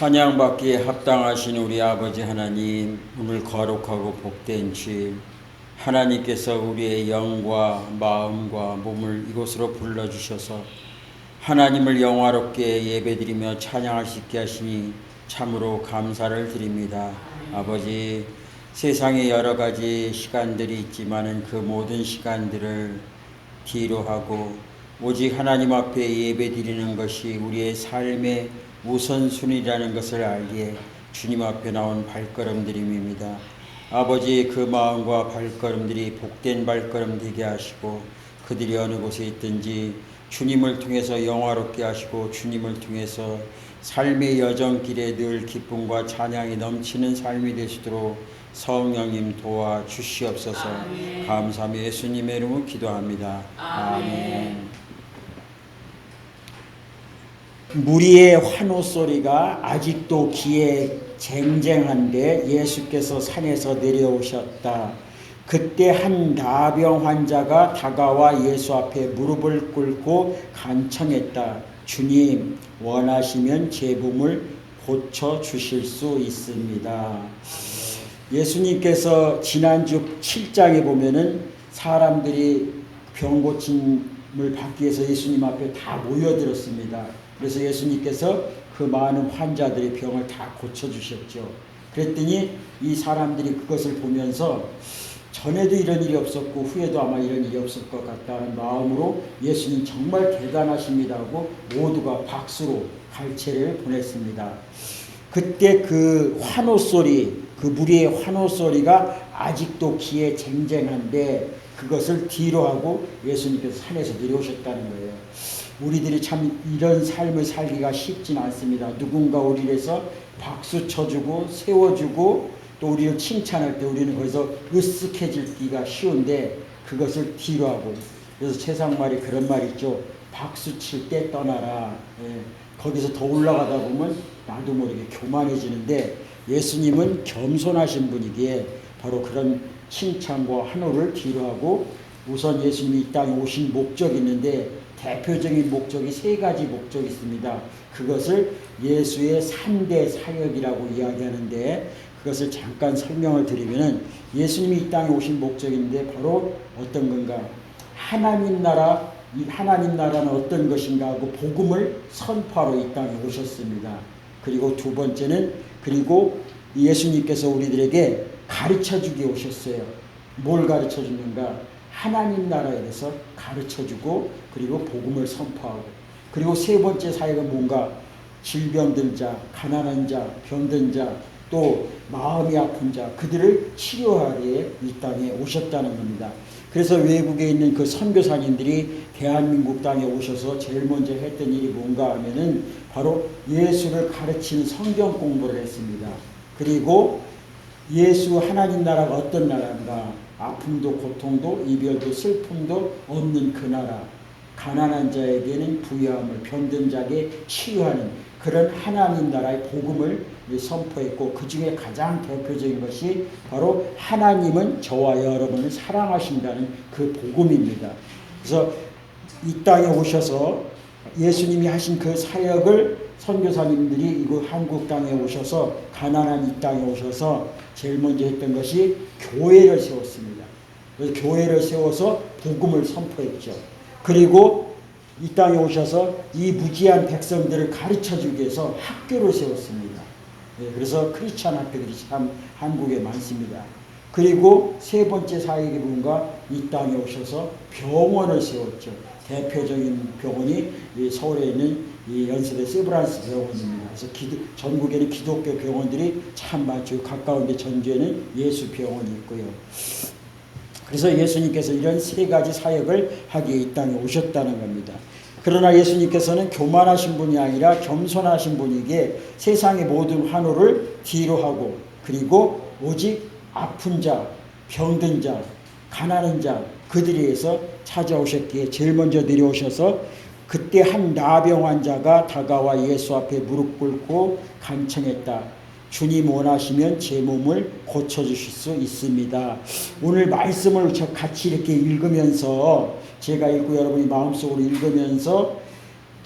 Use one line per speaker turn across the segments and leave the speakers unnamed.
찬양받기에 합당하신 우리 아버지 하나님, 오늘 거룩하고 복된 주일, 하나님께서 우리의 영과 마음과 몸을 이곳으로 불러주셔서 하나님을 영화롭게 예배드리며 찬양할 수 있게 하시니 참으로 감사를 드립니다. 아버지, 세상에 여러 가지 시간들이 있지만은 그 모든 시간들을 뒤로 하고 오직 하나님 앞에 예배드리는 것이 우리의 삶의 우선순위라는 것을 알기에 주님 앞에 나온 발걸음들임입니다. 아버지, 그 마음과 발걸음들이 복된 발걸음 되게 하시고 그들이 어느 곳에 있든지 주님을 통해서 영화롭게 하시고 주님을 통해서 삶의 여정길에 늘 기쁨과 찬양이 넘치는 삶이 되시도록 성령님 도와주시옵소서. 감사하며 예수님의 이름으로 기도합니다. 아멘. 무리의 환호 소리가 아직도 귀에 쟁쟁한데 예수께서 산에서 내려오셨다. 그때 한 나병 환자가 다가와 예수 앞에 무릎을 꿇고 간청했다. 주님, 원하시면 제 몸을 고쳐 주실 수 있습니다. 예수님께서 지난주 7장에 보면은 사람들이 병 고침을 받기 위해서 예수님 앞에 다 모여들었습니다. 그래서 예수님께서 그 많은 환자들의 병을 다 고쳐주셨죠. 그랬더니 이 사람들이 그것을 보면서 전에도 이런 일이 없었고 후에도 아마 이런 일이 없을 것 같다는 마음으로 예수님 정말 대단하십니다 하고 모두가 박수로 갈채를 보냈습니다. 그때 그 환호 소리, 그 무리의 환호 소리가 아직도 귀에 쟁쟁한데 그것을 뒤로 하고 예수님께서 산에서 내려오셨다는 거예요. 우리들이 참 이런 삶을 살기가 쉽진 않습니다. 누군가 우리를 해서 박수 쳐주고 세워주고 또 우리를 칭찬할 때 우리는 거기서 으쓱해지기가 쉬운데 그것을 뒤로 하고, 그래서 세상말이 그런 말 있죠. 박수 칠 때 떠나라. 거기서 더 올라가다 보면 나도 모르게 교만해지는데 예수님은 겸손하신 분이기에 바로 그런 칭찬과 환호를 뒤로 하고 우선 예수님이 이 땅에 오신 목적이 있는데 대표적인 목적이 세 가지 목적이 있습니다. 그것을 예수의 3대 사역이라고 이야기하는데 그것을 잠깐 설명을 드리면은 예수님이 이 땅에 오신 목적인데 바로 어떤 건가? 하나님 나라, 이 하나님 나라는 어떤 것인가 하고 복음을 선포하러 이 땅에 오셨습니다. 그리고 두 번째는 그리고 예수님께서 우리들에게 가르쳐주기 오셨어요. 뭘 가르쳐주는가? 하나님 나라에 대해서 가르쳐주고 그리고 복음을 선포하고, 그리고 세 번째 사역은 뭔가? 질병든 자, 가난한 자, 병든 자, 또 마음이 아픈 자, 그들을 치료하기에 이 땅에 오셨다는 겁니다. 그래서 외국에 있는 그 선교사님들이 대한민국 땅에 오셔서 제일 먼저 했던 일이 뭔가 하면은 바로 예수를 가르치는 성경 공부를 했습니다. 그리고 예수 하나님 나라가 어떤 나라인가? 아픔도 고통도 이별도 슬픔도 없는 그 나라, 가난한 자에게는 부유함을, 병든 자에게 치유하는 그런 하나님 나라의 복음을 선포했고, 그 중에 가장 대표적인 것이 바로 하나님은 저와 여러분을 사랑하신다는 그 복음입니다. 그래서 이 땅에 오셔서 예수님이 하신 그 사역을 선교사님들이 이곳 한국 땅에 오셔서 가난한 이 땅에 오셔서 제일 먼저 했던 것이 교회를 세웠습니다. 그래서 교회를 세워서 복음을 선포했죠. 그리고 이 땅에 오셔서 이 무지한 백성들을 가르쳐주기 위해서 학교를 세웠습니다. 그래서 크리스찬 학교들이 참 한국에 많습니다. 그리고 세 번째 사역이 뭔가? 이 땅에 오셔서 병원을 세웠죠. 대표적인 병원이 서울에 있는 이 연세대 세브란스 병원입니다. 그래서 전국에는 기독교 병원들이 참 많죠. 가까운데 전주에는 예수 병원이 있고요. 그래서 예수님께서 이런 세 가지 사역을 하기에 이 땅에 오셨다는 겁니다. 그러나 예수님께서는 교만하신 분이 아니라 겸손하신 분이기에 세상의 모든 환호를 뒤로 하고 그리고 오직 아픈 자, 병든 자, 가난한 자, 그들에 의해서 찾아오셨기에 제일 먼저 내려오셔서 그때 한 나병 환자가 다가와 예수 앞에 무릎 꿇고 간청했다. 주님 원하시면 제 몸을 고쳐주실 수 있습니다. 오늘 말씀을 같이 이렇게 읽으면서 제가 읽고 여러분이 마음속으로 읽으면서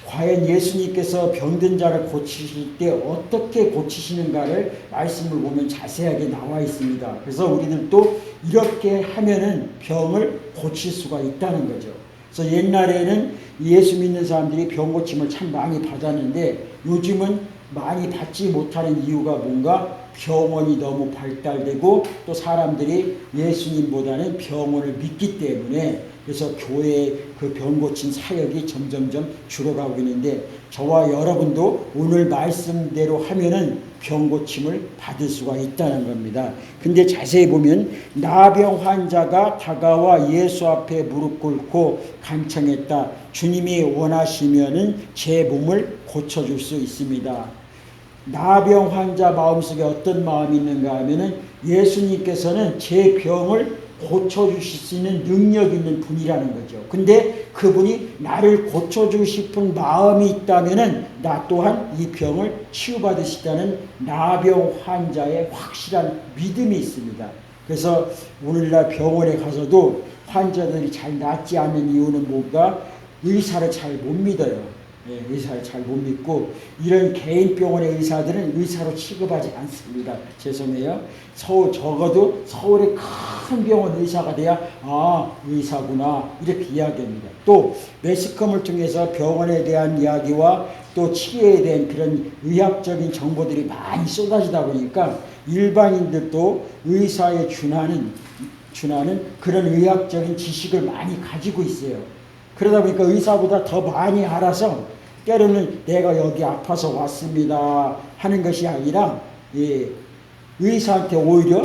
과연 예수님께서 병든 자를 고치실 때 어떻게 고치시는가를 말씀을 보면 자세하게 나와 있습니다. 그래서 우리들도 이렇게 하면은 병을 고칠 수가 있다는 거죠. 그래서 옛날에는 예수 믿는 사람들이 병 고침을 참 많이 받았는데 요즘은 많이 받지 못하는 이유가 뭔가 병원이 너무 발달되고 또 사람들이 예수님보다는 병원을 믿기 때문에 그래서 교회의 그 병 고친 사역이 점점점 줄어가고 있는데 저와 여러분도 오늘 말씀대로 하면은 병 고침을 받을 수가 있다는 겁니다. 근데 자세히 보면 나병 환자가 다가와 예수 앞에 무릎 꿇고 간청했다. 주님이 원하시면은 제 몸을 고쳐줄 수 있습니다. 나병 환자 마음속에 어떤 마음이 있는가 하면은 예수님께서는 제 병을 고쳐주실 수 있는 능력 있는 분이라는 거죠. 근데 그분이 나를 고쳐주고 싶은 마음이 있다면은 나 또한 이 병을 치유받을 수 있다는 나병 환자의 확실한 믿음이 있습니다. 그래서 오늘날 병원에 가서도 환자들이 잘 낫지 않는 이유는 뭔가 의사를 잘 못 믿어요. 의사를 잘 못 믿고 이런 개인 병원의 의사들은 의사로 취급하지 않습니다. 죄송해요. 적어도 서울의 큰 병원 의사가 돼야 의사구나 이렇게 이야기합니다. 또 매스컴을 통해서 병원에 대한 이야기와 또 치료에 대한 그런 의학적인 정보들이 많이 쏟아지다 보니까 일반인들도 의사에 준하는 그런 의학적인 지식을 많이 가지고 있어요. 그러다 보니까 의사보다 더 많이 알아서 때로는 내가 여기 아파서 왔습니다 하는 것이 아니라 의사한테 오히려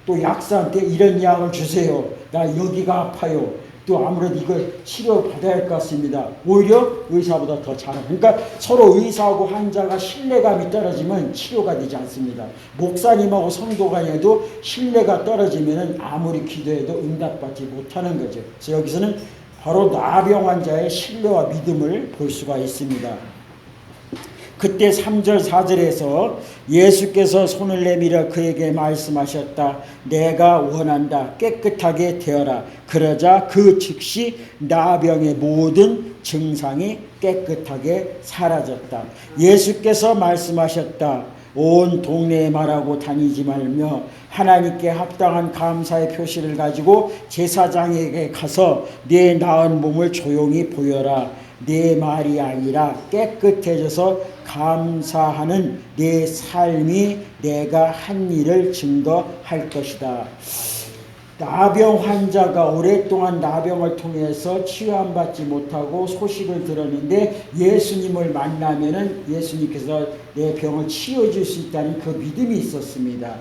또 약사한테 이런 약을 주세요. 나 여기가 아파요. 또 아무래도 이걸 치료받아야 할 것 같습니다. 오히려 의사보다 더 잘하고. 그러니까 서로 의사하고 환자가 신뢰감이 떨어지면 치료가 되지 않습니다. 목사님하고 성도 간에도 신뢰가 떨어지면 아무리 기도해도 응답받지 못하는 거죠. 그래서 여기서는 바로 나병 환자의 신뢰와 믿음을 볼 수가 있습니다. 그때 3절 4절에서 예수께서 손을 내밀어 그에게 말씀하셨다. 내가 원한다. 깨끗하게 되어라. 그러자 그 즉시 나병의 모든 증상이 깨끗하게 사라졌다. 예수께서 말씀하셨다. 온 동네에 말하고 다니지 말며 하나님께 합당한 감사의 표시를 가지고 제사장에게 가서 네 나은 몸을 조용히 보여라. 네 말이 아니라 깨끗해져서 감사하는 네 삶이 내가 한 일을 증거할 것이다. 나병 환자가 오랫동안 나병을 통해서 치유받지 못하고 소식을 들었는데 예수님을 만나면은 예수님께서 내 병을 치유해 수 있다는 그 믿음이 있었습니다.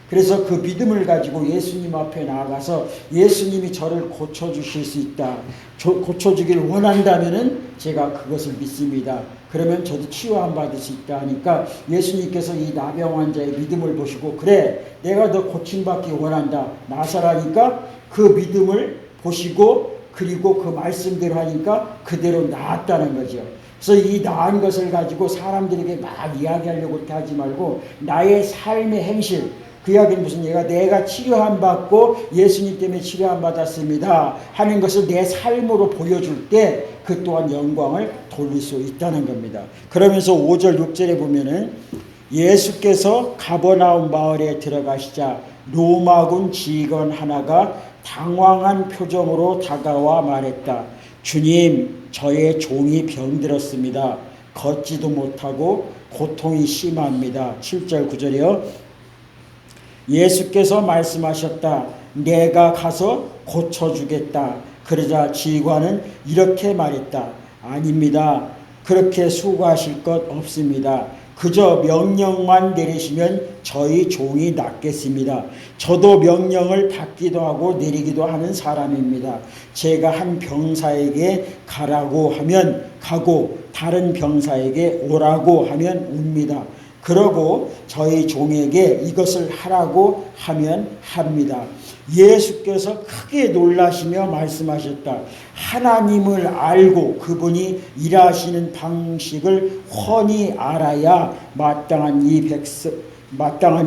그래서 그 믿음을 가지고 예수님 앞에 나아가서 예수님이 저를 고쳐주실 수 있다. 고쳐주길 원한다면은 제가 그것을 믿습니다. 그러면 저도 치유함 받을 수 있다 하니까 예수님께서 이 나병 환자의 믿음을 보시고 그래 내가 너 고침받기 원한다. 나서라니까 그 믿음을 보시고 그리고 그 말씀대로 하니까 그대로 나았다는 거죠. 그래서 이 나은 것을 가지고 사람들에게 막 이야기하려고 그렇게 하지 말고 나의 삶의 행실 그 이야기는 무슨 얘기가 내가 치료함 받고 예수님 때문에 치료함 받았습니다 하는 것을 내 삶으로 보여줄 때 그 또한 영광을 돌릴 수 있다는 겁니다. 그러면서 5절 6절에 보면은 예수께서 가버나움 마을에 들어가시자 로마군 지휘관 하나가 당황한 표정으로 다가와 말했다. 주님, 저의 종이 병들었습니다. 걷지도 못하고 고통이 심합니다. 7절 9절이요. 예수께서 말씀하셨다. 내가 가서 고쳐주겠다. 그러자 지휘관은 이렇게 말했다. 아닙니다. 그렇게 수고하실 것 없습니다. 그저 명령만 내리시면 저희 종이 낫겠습니다. 저도 명령을 받기도 하고 내리기도 하는 사람입니다. 제가 한 병사에게 가라고 하면 가고 다른 병사에게 오라고 하면 옵니다. 그러고 저희 종에게 이것을 하라고 하면 합니다. 예수께서 크게 놀라시며 말씀하셨다. 하나님을 알고 그분이 일하시는 방식을 훤히 알아야 마땅한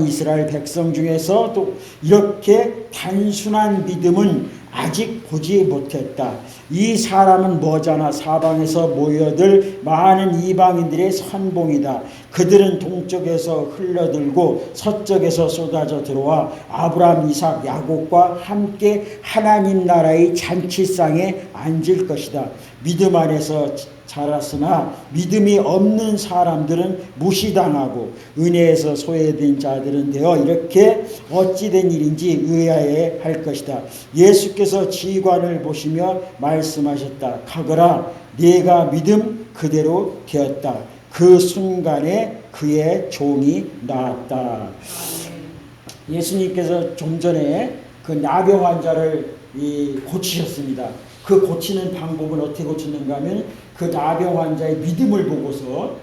이스라엘 백성 중에서도 이렇게 단순한 믿음은 아직 보지 못했다. 이 사람은 머지않아 사방에서 모여들 많은 이방인들의 선봉이다. 그들은 동쪽에서 흘러들고 서쪽에서 쏟아져 들어와 아브라함, 이삭, 야곱과 함께 하나님 나라의 잔치상에 앉을 것이다. 믿음 안에서 자랐으나 믿음이 없는 사람들은 무시당하고 은혜에서 소외된 자들은 되어 이렇게 어찌된 일인지 의아해 할 것이다. 예수께서 지관을 보시며 말씀하셨다. 가거라, 네가 믿음 그대로 되었다. 그 순간에 그의 종이 나았다. 예수님께서 좀 전에 그 나병 환자를 고치셨습니다. 그 고치는 방법은 어떻게 고쳤는가 하면 그 나병 환자의 믿음을 보고서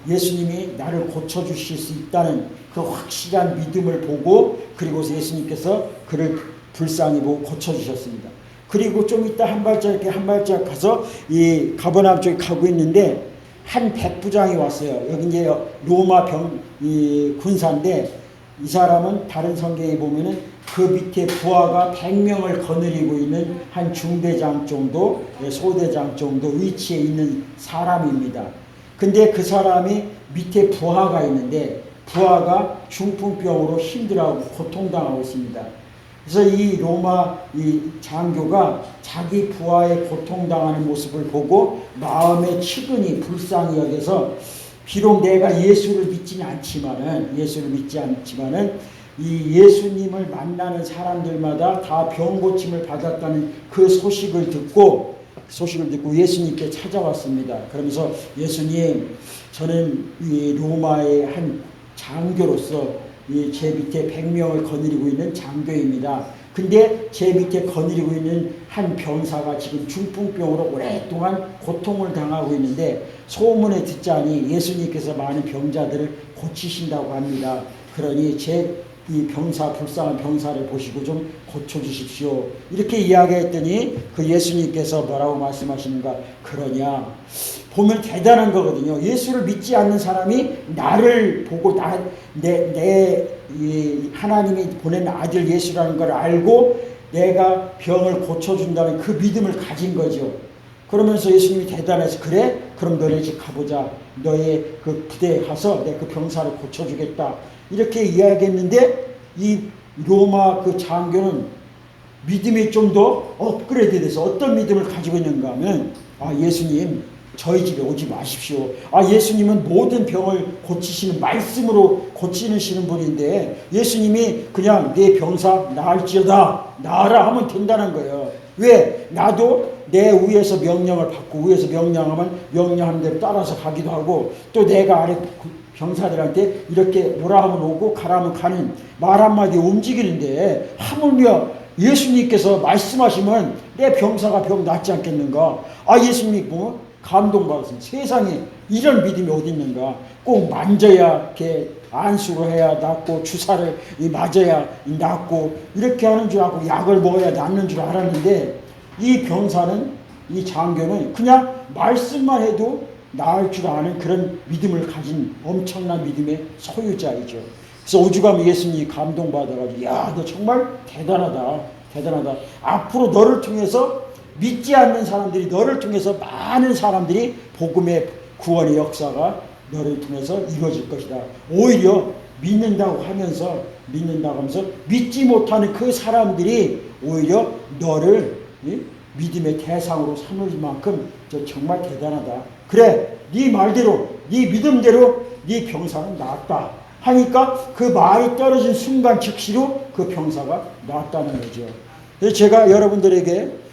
예수님이 나를 고쳐주실 수 있다는 그 확실한 믿음을 보고, 그리고서 예수님께서 그를 불쌍히 보고 고쳐주셨습니다. 그리고 좀 이따 한 발짝 가서 이 가버나움 쪽에 가고 있는데 한 백부장이 왔어요. 여기 이제 로마 군사인데, 이 사람은 다른 성경에 보면은 그 밑에 부하가 100명을 거느리고 있는 한 중대장 정도, 소대장 정도 위치에 있는 사람입니다. 근데 그 사람이 밑에 부하가 있는데 부하가 중풍병으로 힘들어하고 고통당하고 있습니다. 그래서 이 로마 이 장교가 자기 부하의 고통당하는 모습을 보고 마음에 측은히 불쌍히 여겨서, 비록 내가 예수를 믿지 않지만은 이 예수님을 만나는 사람들마다 다 병 고침을 받았다는 그 소식을 듣고 예수님께 찾아왔습니다. 그러면서 예수님, 저는 이 로마의 한 장교로서 제 밑에 100명을 거느리고 있는 장교입니다. 근데 제 밑에 거느리고 있는 한 병사가 지금 중풍병으로 오랫동안 고통을 당하고 있는데 소문에 듣자니 예수님께서 많은 병자들을 고치신다고 합니다. 그러니 이 불쌍한 병사를 보시고 좀 고쳐주십시오. 이렇게 이야기했더니 그 예수님께서 뭐라고 말씀하시는가? 그러냐? 보면 대단한 거거든요. 예수를 믿지 않는 사람이 나를 보고 하나님이 보낸 아들 예수라는 걸 알고 내가 병을 고쳐준다는 그 믿음을 가진 거죠. 그러면서 예수님이 대단해서, 그래? 그럼 너네 집 가보자. 너의 그 부대에 가서 내 그 병사를 고쳐주겠다. 이렇게 이야기했는데 이 로마 그 장교는 믿음이 좀 더 업그레이드 돼서 어떤 믿음을 가지고 있는가 하면, 예수님, 저희 집에 오지 마십시오. 예수님은 모든 병을 고치시는, 말씀으로 고치시는 분인데 예수님이 그냥 내 병사 나을지어다, 나아라 하면 된다는 거예요. 왜? 나도 내 위에서 명령을 받고, 위에서 명령하면 명령하는 대로 따라서 가기도 하고, 또 내가 아래 병사들한테 이렇게 오라 하면 오고 가라 하면 가는 말 한마디에 움직이는데, 하물며 예수님께서 말씀하시면 내 병사가 병 낫지 않겠는가? 예수님 보면 감동받았습니다. 세상에 이런 믿음이 어디 있는가? 꼭 만져야 이렇게 안수를 해야 낫고, 주사를 맞아야 낫고, 이렇게 하는 줄 알고 약을 먹어야 낫는 줄 알았는데, 이 병사는, 이 장교는 그냥 말씀만 해도 나을 줄 아는 그런 믿음을 가진 엄청난 믿음의 소유자이죠. 그래서 오죽하면 예수님이 감동받아가지고, 야, 너 정말 대단하다. 앞으로 너를 통해서, 믿지 않는 사람들이 너를 통해서 많은 사람들이 복음의 구원의 역사가 너를 통해서 이루어질 것이다. 오히려 믿는다고 하면서 믿지 못하는 그 사람들이 오히려 너를 믿음의 대상으로 삼을 만큼 정말 대단하다. 그래, 네 말대로, 네 믿음대로 네 병사는 나았다 하니까 그 말이 떨어진 순간 즉시로 그 병사가 나았다는 거죠. 그래서 제가 여러분들에게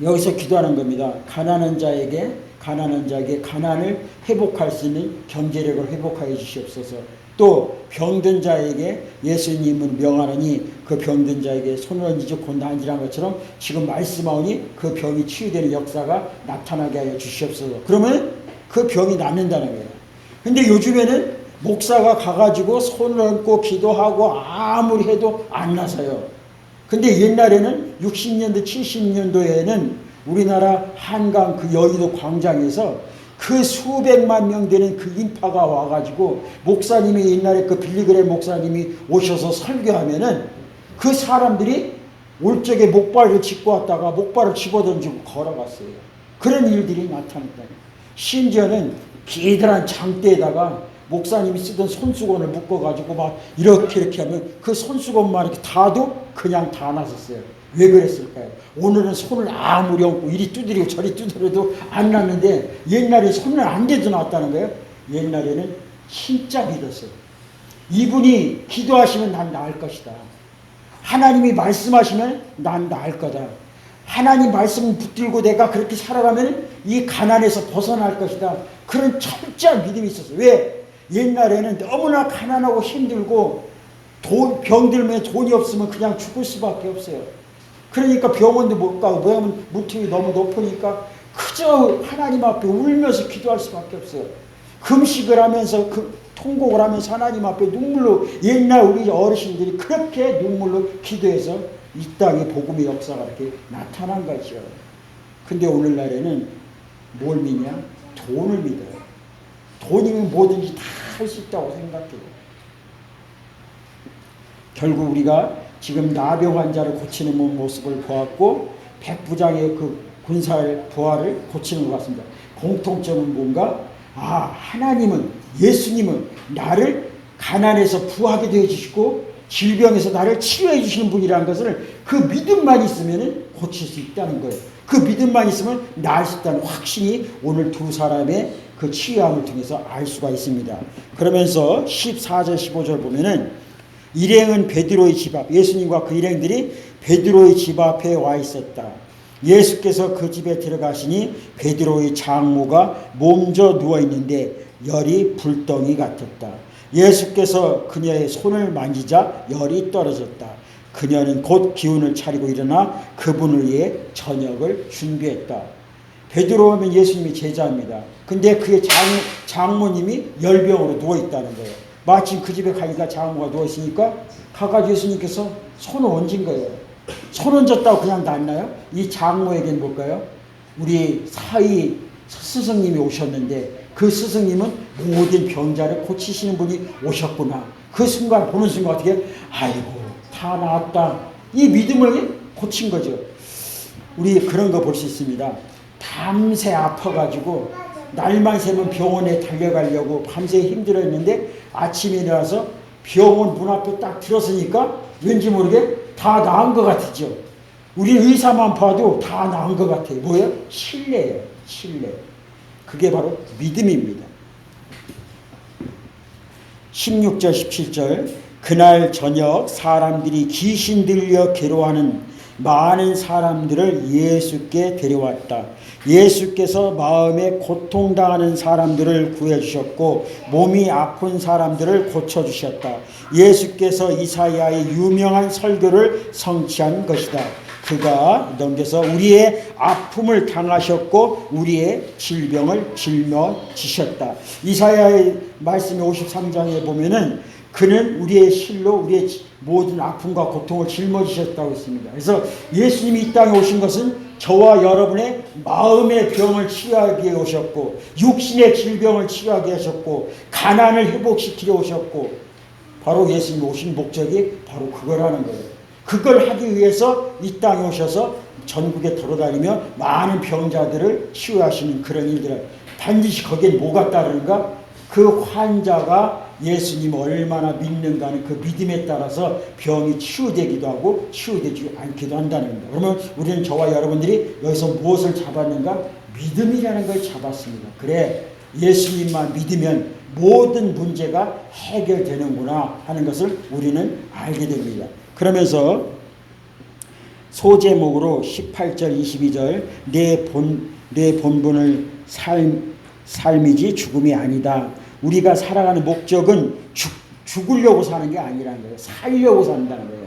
여기서 기도하는 겁니다. 가난한 자에게 가난을 회복할 수 있는 경제력을 회복하여 주시옵소서. 또 병든 자에게 예수님은 명하노니 그 병든 자에게 손을 얹어 곧 나아지라는 것처럼 지금 말씀하오니 그 병이 치유되는 역사가 나타나게 하여 주시옵소서. 그러면 그 병이 낫는다는 거예요. 근데 요즘에는 목사가 가가지고 손을 얹고 기도하고 아무리 해도 안 나서요. 근데 옛날에는 60년대 70년도에는 우리나라 한강 그 여의도 광장에서 그 수백만 명 되는 그 인파가 와가지고 목사님이, 옛날에 그 빌리그레 목사님이 오셔서 설교하면은 그 사람들이 올 적에 목발을 짚고 왔다가 목발을 집어던지고 걸어갔어요. 그런 일들이 나타났다. 심지어는 기다란 장대에다가 목사님이 쓰던 손수건을 묶어가지고 막 이렇게 하면 그 손수건만 이렇게 닿아도 그냥 다 나섰어요. 왜 그랬을까요? 오늘은 손을 아무리 얹고 이리 두드리고 저리 두드려도 안 났는데 옛날에 손을 안 대도 났다는 거예요. 옛날에는 진짜 믿었어요. 이분이 기도하시면 난 나을 것이다. 하나님이 말씀하시면 난 나을 거다. 하나님 말씀을 붙들고 내가 그렇게 살아가면 이 가난에서 벗어날 것이다. 그런 철저한 믿음이 있었어요. 왜? 옛날에는 너무나 가난하고 힘들고 병 들면 돈이 없으면 그냥 죽을 수밖에 없어요. 그러니까 병원도 못 가고 왜냐하면 무통이 너무 높으니까 그저 하나님 앞에 울면서 기도할 수밖에 없어요. 금식을 하면서 통곡을 하면서 하나님 앞에 눈물로 옛날 우리 어르신들이 그렇게 눈물로 기도해서 이 땅에 복음의 역사가 이렇게 나타난 거죠. 근데 오늘날에는 뭘 믿냐? 돈을 믿어요. 돈이면 뭐든지 다 할 수 있다고 생각해요. 결국 우리가 지금 나병 환자를 고치는 모습을 보았고 백부장의 그 군사의 부하를 고치는 것 같습니다. 공통점은 뭔가? 하나님은 예수님은 나를 가난에서 부하게 해주시고 질병에서 나를 치료해 주시는 분이라는 것을 그 믿음만 있으면 고칠 수 있다는 거예요. 그 믿음만 있으면 나을 수 있다는 확신이 오늘 두 사람의 그 치유함을 통해서 알 수가 있습니다. 그러면서 14절 15절 보면은 일행은 베드로의 집 앞, 예수님과 그 일행들이 베드로의 집 앞에 와 있었다. 예수께서 그 집에 들어가시니 베드로의 장모가 몸져 누워 있는데 열이 불덩이 같았다. 예수께서 그녀의 손을 만지자 열이 떨어졌다. 그녀는 곧 기운을 차리고 일어나 그분을 위해 저녁을 준비했다. 베드로 하면 예수님이 제자입니다. 근데 그의 장모님이 열병으로 누워있다는 거예요. 마침 그 집에 가니까 장모가 누워있으니까 가가지고 예수님께서 손을 얹은 거예요. 손 얹었다고 그냥 놨나요? 이 장모에게는 뭘까요? 우리 사위 스승님이 오셨는데 그 스승님은 모든 병자를 고치시는 분이 오셨구나. 그 순간 보는 순간 어떻게 아이고 다 나았다. 이 믿음을 고친 거죠. 우리 그런 거 볼 수 있습니다. 밤새 아파가지고 날만 새면 병원에 달려가려고 밤새 힘들었는데 아침에 일어나서 병원 문 앞에 딱 들었으니까 왠지 모르게 다 나은 것 같았죠. 우리 의사만 봐도 다 나은 것 같아요. 뭐예요? 신뢰예요. 신뢰. 그게 바로 믿음입니다. 16절 17절 그날 저녁 사람들이 귀신 들려 괴로워하는 많은 사람들을 예수께 데려왔다. 예수께서 마음에 고통당하는 사람들을 구해주셨고 몸이 아픈 사람들을 고쳐주셨다. 예수께서 이사야의 유명한 설교를 성취한 것이다. 그가 넘겨서 우리의 아픔을 당하셨고 우리의 질병을 짊어지셨다. 이사야의 말씀이 53장에 보면은 그는 우리의 실로 우리의 모든 아픔과 고통을 짊어지셨다고 했습니다. 그래서 예수님이 이 땅에 오신 것은 저와 여러분의 마음의 병을 치유하기 위해 오셨고 육신의 질병을 치유하게 하셨고 가난을 회복시키려 오셨고 바로 예수님이 오신 목적이 바로 그거라는 거예요. 그걸 하기 위해서 이 땅에 오셔서 전국에 돌아다니며 많은 병자들을 치유하시는 그런 일들을 반드시 거기에 뭐가 따르는가? 그 환자가 예수님을 얼마나 믿는가 하는 그 믿음에 따라서 병이 치유되기도 하고 치유되지 않기도 한다는 겁니다. 그러면 우리는 저와 여러분들이 여기서 무엇을 잡았는가? 믿음이라는 걸 잡았습니다. 그래 예수님만 믿으면 모든 문제가 해결되는구나 하는 것을 우리는 알게 됩니다. 그러면서 소제목으로 18절 22절 내 본분을 삶이지 죽음이 아니다. 우리가 살아가는 목적은 죽으려고 사는 게 아니라는 거예요. 살려고 산다는 거예요.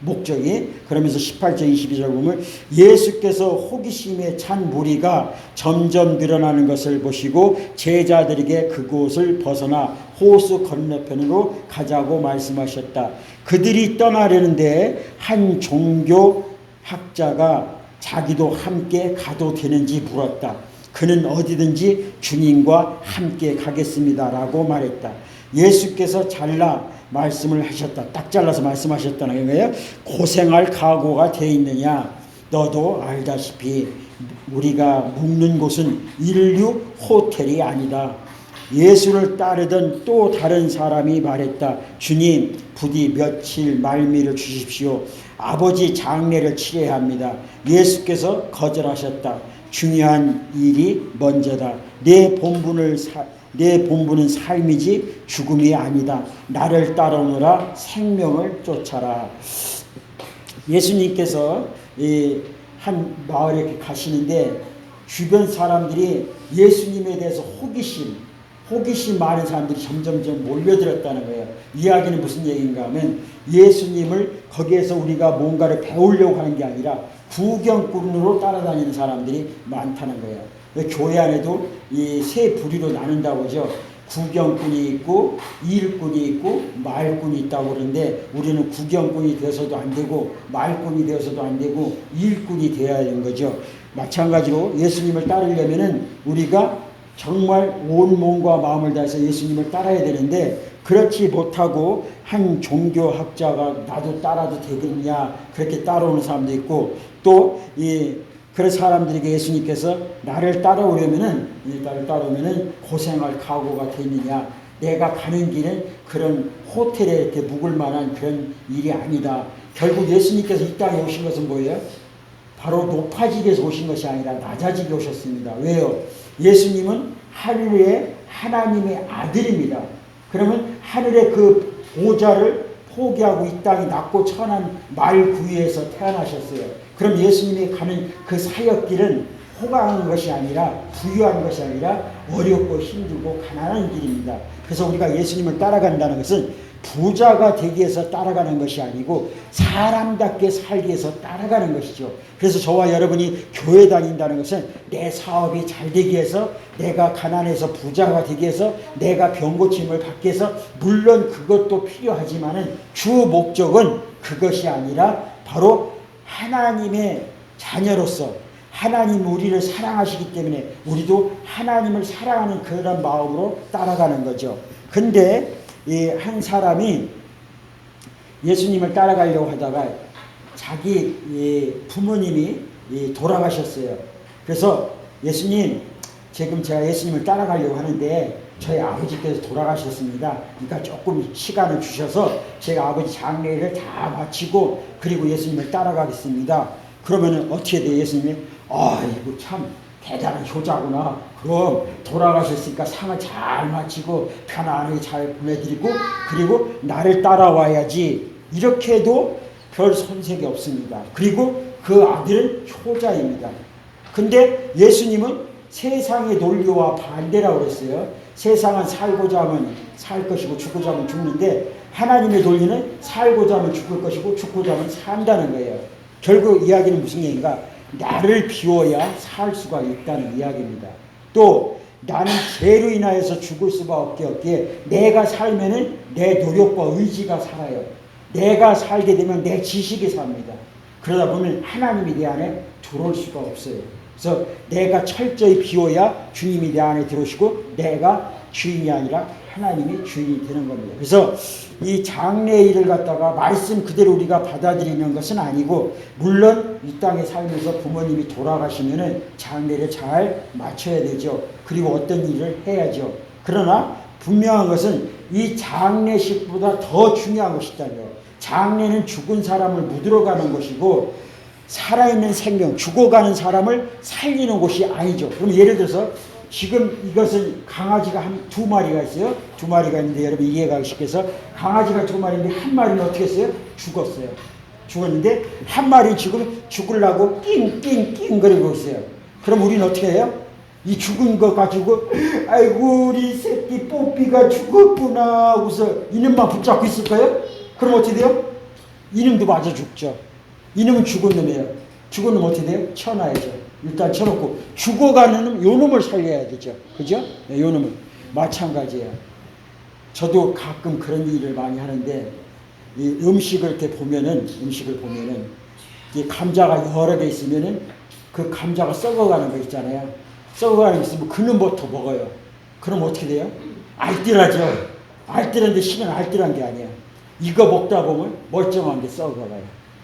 목적이. 그러면서 18절 22절 보면 예수께서 호기심에 찬 무리가 점점 늘어나는 것을 보시고 제자들에게 그곳을 벗어나 호수 건너편으로 가자고 말씀하셨다. 그들이 떠나려는데 한 종교학자가 자기도 함께 가도 되는지 물었다. 그는 어디든지 주님과 함께 가겠습니다 라고 말했다. 예수께서 잘라 말씀을 하셨다. 딱 잘라서 말씀하셨다는 거예요. 고생할 각오가 돼 있느냐. 너도 알다시피 우리가 묵는 곳은 인류 호텔이 아니다. 예수를 따르던 또 다른 사람이 말했다. 주님, 부디 며칠 말미를 주십시오. 아버지 장례를 치러야 합니다. 예수께서 거절하셨다. 중요한 일이 먼저다. 내 본분은 삶이지 죽음이 아니다. 나를 따르느라 생명을 쫓아라. 예수님께서 한 마을에 이렇게 가시는데 주변 사람들이 예수님에 대해서 호기심 많은 사람들이 점점점 몰려들었다는 거예요. 이야기는 무슨 얘기인가 하면 예수님을 거기에서 우리가 뭔가를 배우려고 하는 게 아니라 구경꾼으로 따라다니는 사람들이 많다는 거예요. 교회 안에도 이 세 부류로 나눈다고 하죠. 구경꾼이 있고 일꾼이 있고 말꾼이 있다고 그러는데 우리는 구경꾼이 되어서도 안 되고 말꾼이 되어서도 안 되고 일꾼이 되어야 하는 거죠. 마찬가지로 예수님을 따르려면은 우리가 정말 온 몸과 마음을 다해서 예수님을 따라야 되는데 그렇지 못하고 한 종교학자가 나도 따라도 되겠냐 그렇게 따라오는 사람도 있고 또 그런 사람들에게 예수님께서 나를 따라오면은 고생할 각오가 되느냐. 내가 가는 길은 그런 호텔에 이렇게 묵을 만한 그런 일이 아니다. 결국 예수님께서 이 땅에 오신 것은 뭐예요? 바로 높아지기 위해서 오신 것이 아니라 낮아지게 오셨습니다. 왜요? 예수님은 하늘의 하나님의 아들입니다. 그러면 하늘의 그 보좌를 포기하고 이 땅에 낮고 천한 말구유에서 태어나셨어요. 그럼 예수님이 가는 그 사역길은 호강한 것이 아니라 부유한 것이 아니라 어렵고 힘들고 가난한 길입니다. 그래서 우리가 예수님을 따라간다는 것은 부자가 되기 위해서 따라가는 것이 아니고 사람답게 살기 위해서 따라가는 것이죠. 그래서 저와 여러분이 교회 다닌다는 것은 내 사업이 잘 되기 위해서 내가 가난해서 부자가 되기 위해서 내가 병고침을 받기 위해서 물론 그것도 필요하지만은 주 목적은 그것이 아니라 바로 하나님의 자녀로서 하나님 우리를 사랑하시기 때문에 우리도 하나님을 사랑하는 그런 마음으로 따라가는 거죠. 근데 한 사람이 예수님을 따라가려고 하다가 자기 부모님이 돌아가셨어요. 그래서 예수님, 지금 제가 예수님을 따라가려고 하는데 저희 아버지께서 돌아가셨습니다. 그러니까 조금 시간을 주셔서 제가 아버지 장례를 다 마치고 그리고 예수님을 따라가겠습니다. 그러면 어떻게 돼요? 예수님이 이거 참 대단한 효자구나. 그럼 돌아가셨으니까 상을 잘 마치고 편안하게 잘 보내드리고 그리고 나를 따라와야지. 이렇게 해도 별 손색이 없습니다. 그리고 그 아들은 효자입니다. 근데 예수님은 세상의 논리와 반대라고 그랬어요. 세상은 살고자 하면 살 것이고 죽고자 하면 죽는데 하나님의 논리는 살고자 하면 죽을 것이고 죽고자 하면 산다는 거예요. 결국 이야기는 무슨 얘기인가? 나를 비워야 살 수가 있다는 이야기입니다. 또 나는 죄로 인하여서 죽을 수밖에 없기에 내가 살면은 내 노력과 의지가 살아요. 내가 살게 되면 내 지식이 삽니다. 그러다 보면 하나님이 내 안에 들어올 수가 없어요. 그래서 내가 철저히 비워야 주님이 내 안에 들어오시고 내가 주인이 아니라 하나님이 주인이 되는 겁니다. 그래서 이 장래 일을 갖다가 말씀 그대로 우리가 받아들이는 것은 아니고 물론 이 땅에 살면서 부모님이 돌아가시면은 장례를 잘 마쳐야 되죠. 그리고 어떤 일을 해야죠. 그러나 분명한 것은 이 장례식보다 더 중요한 것이 있다고요. 장례는 죽은 사람을 묻으러 가는 것이고 살아있는 생명, 죽어가는 사람을 살리는 곳이 아니죠. 그럼 예를 들어서 지금 이것은 강아지가 두 마리가 있어요. 두 마리가 있는데 여러분 이해가 쉽게 해서 강아지가 두 마리인데 한 마리는 어떻게 했어요? 죽었어요. 죽었는데 한 마리 지금 죽으려고 낑낑낑 거리고 있어요. 그럼 우리는 어떻게 해요? 이 죽은 거 가지고 아이고 우리 새끼 뽀삐가 죽었구나 하고서 이놈만 붙잡고 있을까요? 그럼 어떻게 돼요? 이놈도 맞아 죽죠. 이놈은 죽은 놈이에요. 죽은 놈 어떻게 돼요? 쳐놔야죠. 일단 쳐놓고 죽어가는 놈, 요 놈을 살려야 되죠. 그죠? 네, 요 놈은 마찬가지예요. 저도 가끔 그런 일을 많이 하는데 이 음식을 이렇게 보면은 이 감자가 여러 개 있으면은 그 감자가 썩어가는 거 있잖아요. 썩어가는 게 있으면 그 놈부터 먹어요. 그럼 어떻게 돼요? 알뜰하죠. 알뜰한데 실은 알뜰한 게 아니야. 이거 먹다 보면 멀쩡한 게 썩어가요.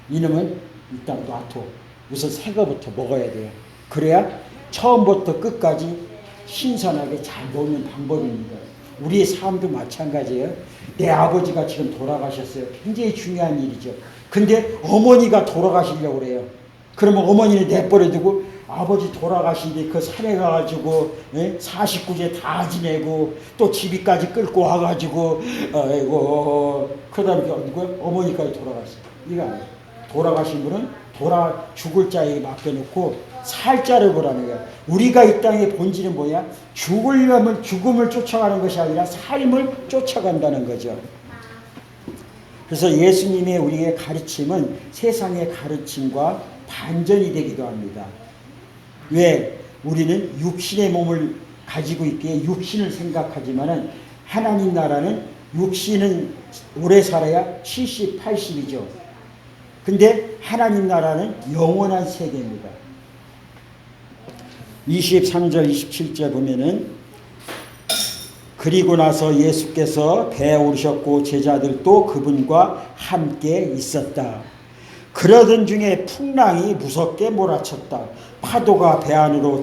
이놈은 일단 놔둬. 우선 새 거부터 먹어야 돼요. 그래야 처음부터 끝까지 신선하게 잘 먹는 방법입니다. 우리의 삶도 마찬가지예요. 내 아버지가 지금 돌아가셨어요. 굉장히 중요한 일이죠. 근데 어머니가 돌아가시려고 그래요. 그러면 어머니는 내버려두고 아버지 돌아가신데 그 산에 가가지고 49제 다 지내고 또 집이까지 끌고 와가지고 아이고 그다음에 누구야? 어머니까지 돌아갔어요. 이거 아니에요. 돌아가신 분은 죽을 자에게 맡겨놓고 살 자를 보라는 거야. 우리가 이 땅의 본질은 뭐냐? 죽음을 쫓아가는 것이 아니라 삶을 쫓아간다는 거죠. 그래서 예수님의 우리의 가르침은 세상의 가르침과 반전이 되기도 합니다. 왜? 우리는 육신의 몸을 가지고 있기에 육신을 생각하지만은 하나님 나라는 육신은 오래 살아야 70, 80이죠. 근데 하나님 나라는 영원한 세계입니다. 23절, 27절 보면은 그리고 나서 예수께서 배에 오르셨고 제자들도 그분과 함께 있었다. 그러던 중에 풍랑이 무섭게 몰아쳤다. 파도가 배 안으로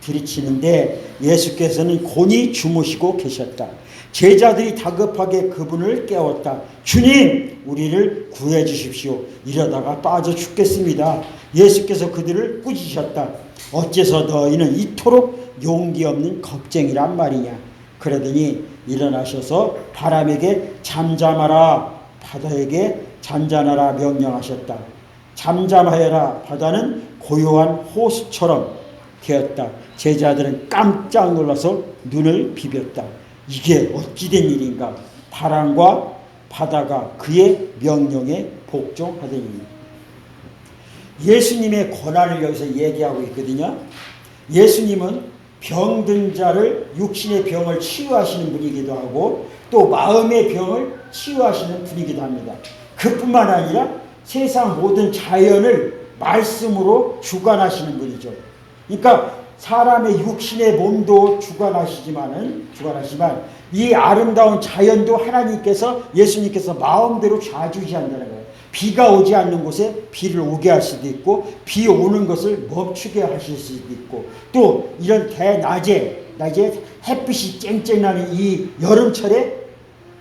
들이치는데 예수께서는 곤히 주무시고 계셨다. 제자들이 다급하게 그분을 깨웠다. 주님, 우리를 구해 주십시오. 이러다가 빠져 죽겠습니다. 예수께서 그들을 꾸짖으셨다. 어째서 너희는 이토록 용기 없는 겁쟁이란 말이냐. 그러더니 일어나셔서 바람에게 잠잠하라, 바다에게 잔잔하라 명령하셨다. 잠잠하여라. 바다는 고요한 호수처럼 되었다. 제자들은 깜짝 놀라서 눈을 비볐다. 이게 어찌된 일인가. 바람과 바다가 그의 명령에 복종하더니. 예수님의 권한을 여기서 얘기하고 있거든요. 예수님은 병든 자를, 육신의 병을 치유하시는 분이기도 하고 또 마음의 병을 치유하시는 분이기도 합니다. 그뿐만 아니라 세상 모든 자연을 말씀으로 주관하시는 분이죠. 그러니까 사람의 육신의 몸도 주관하시지만 이 아름다운 자연도 하나님께서, 예수님께서 마음대로 좌주시한다는 거예요. 비가 오지 않는 곳에 비를 오게 할 수도 있고 비 오는 것을 멈추게 하실 수도 있고 또 이런 대낮에 햇빛이 쨍쨍 나는 이 여름철에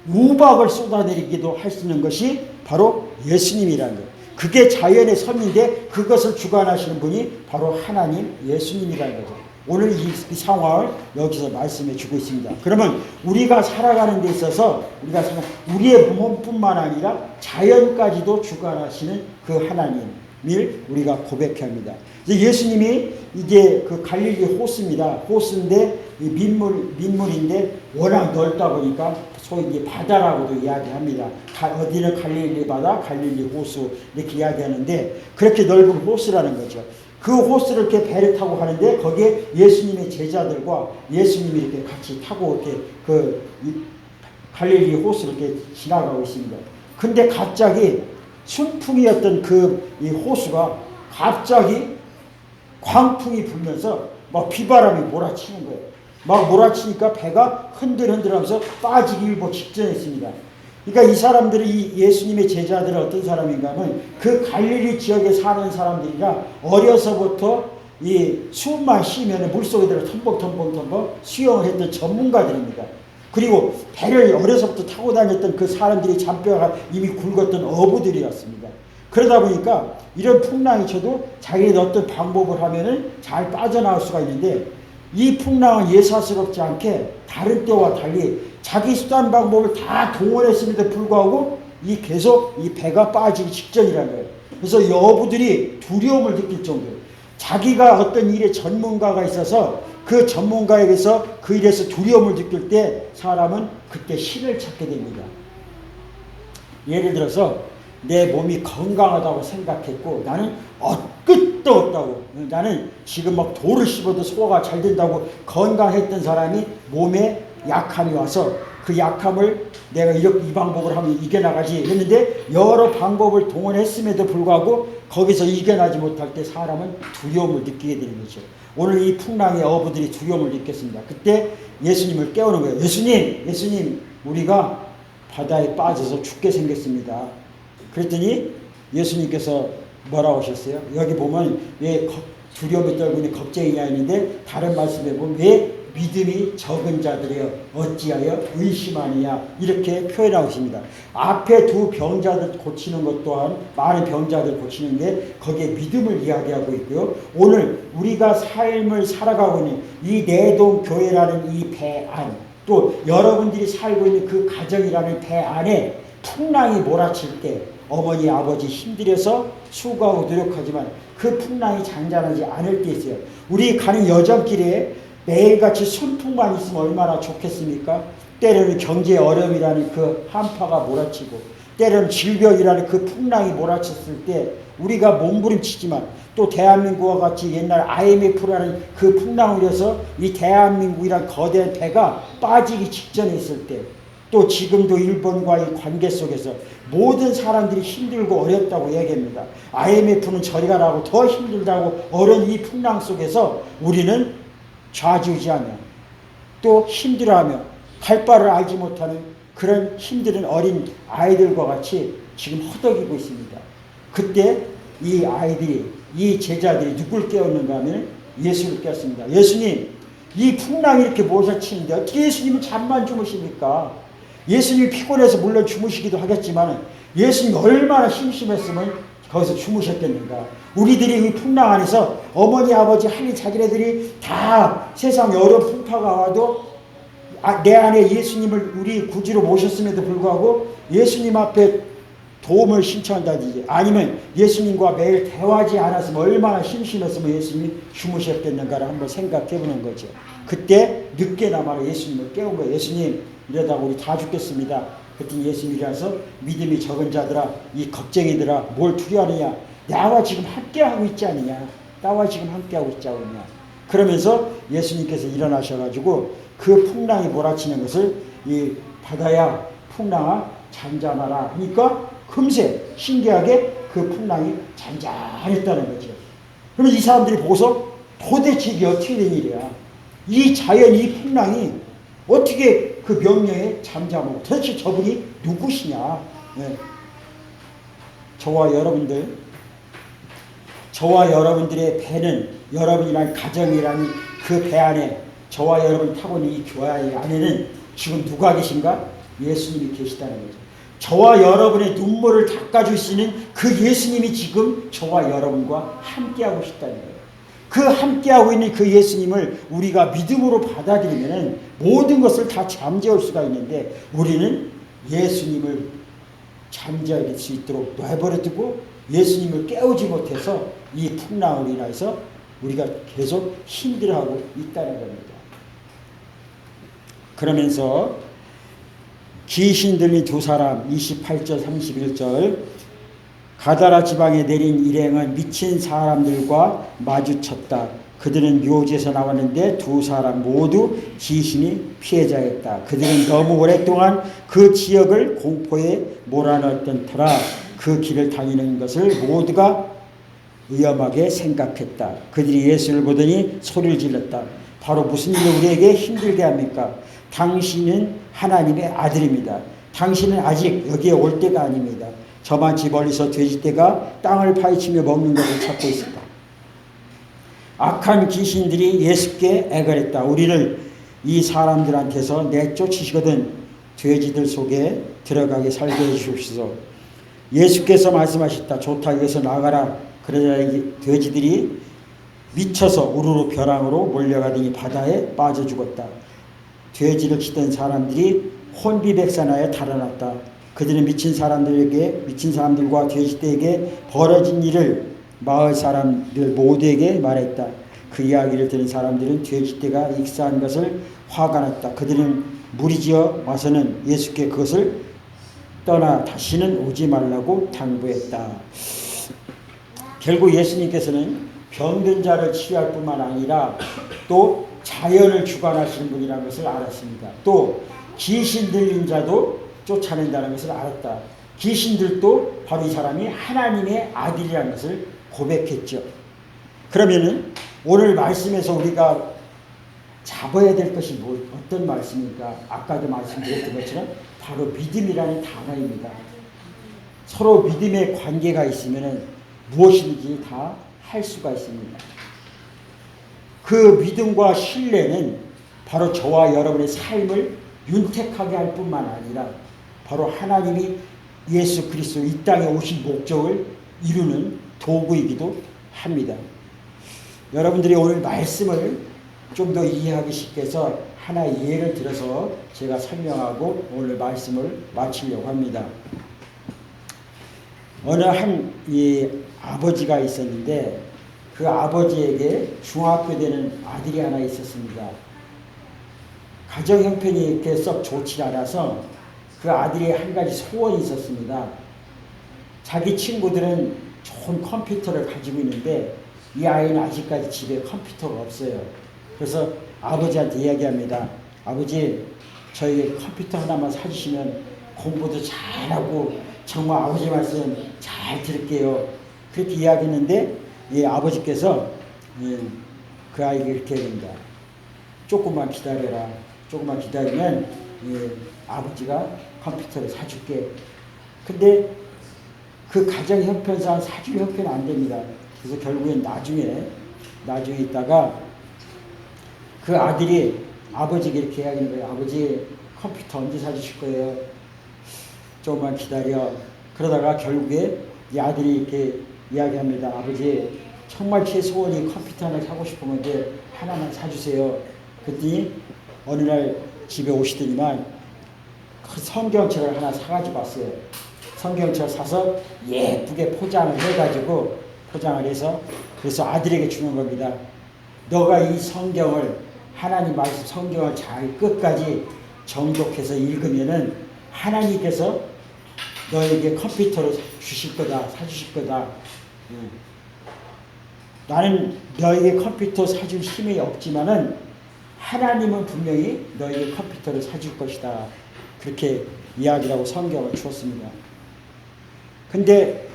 우박을 쏟아내리기도 할 수 있는 것이 바로 예수님이라는 거예요. 그게 자연의 섭리인데 그것을 주관하시는 분이 바로 하나님 예수님이라는 거죠. 오늘 이 상황을 여기서 말씀해 주고 있습니다. 그러면 우리가 살아가는 데 있어서 우리의 몸뿐만 아니라 자연까지도 주관하시는 그 하나님을 우리가 고백합니다. 예수님이 이제 그 갈릴리 호수입니다. 호수인데 민물인데 워낙 넓다 보니까 소위 이제 바다라고도 이야기합니다. 어디는 갈릴리 바다, 갈릴리 호수 이렇게 이야기하는데 그렇게 넓은 호수라는 거죠. 그 호수를 이렇게 배를 타고 가는데 거기에 예수님의 제자들과 예수님이 이렇게 같이 타고 이렇게 그 갈릴리 호수를 이렇게 지나가고 있습니다. 근데 갑자기 순풍이었던 이 호수가 갑자기 광풍이 불면서 막 비바람이 몰아치는 거예요. 막 몰아치니까 배가 흔들흔들하면서 빠지기 일보 직전했습니다. 그러니까 이 사람들이 이 예수님의 제자들은 어떤 사람인가 하면 그 갈릴리 지역에 사는 사람들이라 어려서부터 이 숨만 쉬면 물속에 들어 텀벅 수영을 했던 전문가들입니다. 그리고 배를 어려서부터 타고 다녔던 그 사람들이 잔뼈가 이미 굵었던 어부들이었습니다. 그러다 보니까 이런 풍랑이 쳐도 자기네들 어떤 방법을 하면은 잘 빠져나올 수가 있는데 이 풍랑은 예사스럽지 않게 다른 때와 달리 자기 수단 방법을 다 동원했음에도 불구하고 계속 이 배가 빠지기 직전이라는 거예요. 그래서 이 어부들이 두려움을 느낄 정도예요. 자기가 어떤 일에 전문가가 있어서 그 전문가에게서 그 일에서 두려움을 느낄 때 사람은 그때 신을 찾게 됩니다. 예를 들어서 내 몸이 건강하다고 생각했고 나는 끝도 없다고, 나는 지금 막 돌을 씹어도 소화가 잘 된다고 건강했던 사람이 몸에 약함이 와서 그 약함을 내가 이 방법을 하면 이겨나가지 했는데 여러 방법을 동원했음에도 불구하고 거기서 이겨나지 못할 때 사람은 두려움을 느끼게 되는 거죠. 오늘 이 풍랑의 어부들이 두려움을 느꼈습니다. 그때 예수님을 깨우는 거예요. 예수님 우리가 바다에 빠져서 죽게 생겼습니다. 그랬더니 예수님께서 뭐라고 하셨어요? 여기 보면 왜 두려움에 떨고 있는 겁쟁이냐 있는데 다른 말씀에 보면 왜 믿음이 적은 자들이여 어찌하여 의심하느냐 이렇게 표현하고 있습니다. 앞에 두 병자들 고치는 것 또한 많은 병자들 고치는데 거기에 믿음을 이야기하고 있고요. 오늘 우리가 삶을 살아가고 있는 이 내동교회라는 이 배 안, 또 여러분들이 살고 있는 그 가정이라는 배 안에 풍랑이 몰아칠 때 어머니 아버지 힘들여서 수고하고 노력하지만 그 풍랑이 잔잔하지 않을 때 있어요. 우리 가는 여정길에 매일같이 순풍만 있으면 얼마나 좋겠습니까? 때로는 경제 어려움이라는 그 한파가 몰아치고 때로는 질병이라는 그 풍랑이 몰아쳤을 때 우리가 몸부림치지만 또 대한민국과 같이 옛날 IMF라는 그 풍랑을 위해서 이 대한민국이란 거대한 배가 빠지기 직전에 있을 때 또 지금도 일본과의 관계 속에서 모든 사람들이 힘들고 어렵다고 얘기합니다. IMF는 저리 가라고 더 힘들다고 어려운 이 풍랑 속에서 우리는 좌지우지하며 또 힘들어하며 갈 바를 알지 못하는 그런 힘든 어린 아이들과 같이 지금 허덕이고 있습니다. 그때 이 아이들이 이 제자들이 누굴 깨웠는가 하면 예수를 깨웠습니다. 예수님, 이 풍랑이 이렇게 몰아치는데 어떻게 예수님은 잠만 주무십니까? 예수님이 피곤해서 물론 주무시기도 하겠지만 예수님이 얼마나 심심했으면 거기서 주무셨겠는가. 우리들이 이 풍랑 안에서 어머니 아버지 하니 자기네들이 다 세상 여러 풍파가 와도 내 안에 예수님을 우리 구주로 모셨음에도 불구하고 예수님 앞에 도움을 신청한다든지 아니면 예수님과 매일 대화하지 않았으면 얼마나 심심했으면 예수님이 주무셨겠는가를 한번 생각해 보는 거죠. 그때 늦게나마 예수님을 깨운 거예요. 예수님, 이러다가 우리 다 죽겠습니다. 그랬더니 예수님이 일어나서 믿음이 적은 자들아, 이 겁쟁이들아, 뭘 두려워하느냐? 나와 지금 함께하고 있지 않느냐? 나와 지금 함께하고 있지 않느냐? 그러면서 예수님께서 일어나셔가지고 그 풍랑이 몰아치는 것을 이 바다야 풍랑아 잔잔하라 하니까 금세 신기하게 그 풍랑이 잔잔했다는 거죠. 그러면 이 사람들이 보고서 도대체 이게 어떻게 된 일이야? 이 자연 이 풍랑이 어떻게 그 명령에 잠잠하고 도대체 저분이 누구시냐? 네. 저와 여러분들의 배는 여러분이란 가정이라는 그 배 안에 저와 여러분 타고 있는 이 교회 안에는 지금 누가 계신가? 예수님이 계시다는 거죠. 저와 여러분의 눈물을 닦아주시는 그 예수님이 지금 저와 여러분과 함께하고 싶다는 거예요. 그 함께하고 있는 그 예수님을 우리가 믿음으로 받아들이면 모든 것을 다 잠재울 수가 있는데 우리는 예수님을 잠재울 수 있도록 내버려두고 예수님을 깨우지 못해서 이 풍랑으로 인해서 우리가 계속 힘들어하고 있다는 겁니다. 그러면서 귀신 들린 두 사람 28절 31절 가다라 지방에 내린 일행은 미친 사람들과 마주쳤다. 그들은 묘지에서 나왔는데 두 사람 모두 귀신이 피해자였다. 그들은 너무 오랫동안 그 지역을 공포에 몰아넣었던 터라 그 길을 다니는 것을 모두가 위험하게 생각했다. 그들이 예수를 보더니 소리를 질렀다. 바로 무슨 일로 우리에게 힘들게 합니까? 당신은 하나님의 아들입니다. 당신은 아직 여기에 올 때가 아닙니다. 저만치 멀리서 돼지떼가 땅을 파헤치며 먹는 것을 찾고 있었다. 악한 귀신들이 예수께 애걸했다. 우리를 이 사람들한테서 내쫓으시거든 돼지들 속에 들어가게 살게 해주십시오. 예수께서 말씀하셨다. 좋다, 여기서 나가라. 그러자 돼지들이 미쳐서 우르르 벼랑으로 몰려가더니 바다에 빠져 죽었다. 돼지를 치던 사람들이 혼비백산하여 달아났다. 그들은 미친 사람들과 돼지떼에게 벌어진 일을 마을 사람들 모두에게 말했다. 그 이야기를 들은 사람들은 돼지떼가 익사한 것을 화가 났다. 그들은 무리지어 와서는 예수께 그것을 떠나 다시는 오지 말라고 당부했다. 결국 예수님께서는 병든 자를 치유할 뿐만 아니라 또 자연을 주관하시는 분이라는 것을 알았습니다. 또 귀신 들린 자도 쫓아낸다는 것을 알았다. 귀신들도 바로 이 사람이 하나님의 아들이라는 것을 고백했죠. 그러면은 오늘 말씀에서 우리가 잡아야 될 것이 어떤 말씀입니까? 아까도 말씀드렸던 것처럼 바로 믿음이라는 단어입니다. 서로 믿음의 관계가 있으면 무엇이든지 다 할 수가 있습니다. 그 믿음과 신뢰는 바로 저와 여러분의 삶을 윤택하게 할 뿐만 아니라 바로 하나님이 예수 그리스도 이 땅에 오신 목적을 이루는 도구이기도 합니다. 여러분들이 오늘 말씀을 좀 더 이해하기 쉽게 해서 하나의 예를 들어서 제가 설명하고 오늘 말씀을 마치려고 합니다. 어느 한 아버지가 있었는데 그 아버지에게 중학교 되는 아들이 하나 있었습니다. 가정 형편이 이렇게 썩 좋지 않아서 그 아들이 한 가지 소원이 있었습니다. 자기 친구들은 좋은 컴퓨터를 가지고 있는데 이 아이는 아직까지 집에 컴퓨터가 없어요. 그래서 아버지한테 이야기합니다. 아버지, 저희 컴퓨터 하나만 사주시면 공부도 잘하고 정말 아버지 말씀 잘 들을게요. 그렇게 이야기했는데 이 아버지께서 그 아이에게 이렇게 합니다. 조금만 기다려라. 조금만 기다리면 아버지가 컴퓨터를 사줄게. 근데 그 가정 형편상 사줄 형편은 안 됩니다. 그래서 결국엔 나중에 있다가 그 아들이 아버지에게 이렇게 이야기하는 거예요. 아버지, 컴퓨터 언제 사주실 거예요? 조금만 기다려. 그러다가 결국에 이 아들이 이렇게 이야기합니다. 아버지, 정말 제 소원이 컴퓨터 하나 사고 싶은 건데 하나만 사주세요. 그랬더니 어느 날 집에 오시더니만 그 성경책을 하나 사가지고 왔어요. 성경책 사서 예쁘게 포장을 해가지고 포장을 해서 그래서 아들에게 주는 겁니다. 너가 이 성경을 하나님 말씀 성경을 잘 끝까지 정독해서 읽으면은 하나님께서 너에게 컴퓨터를 주실 거다, 사주실 거다. 나는 너에게 컴퓨터 사줄 힘이 없지만은 하나님은 분명히 너에게 컴퓨터를 사줄 것이다. 그렇게 이야기라고 성경을 주었습니다. 근데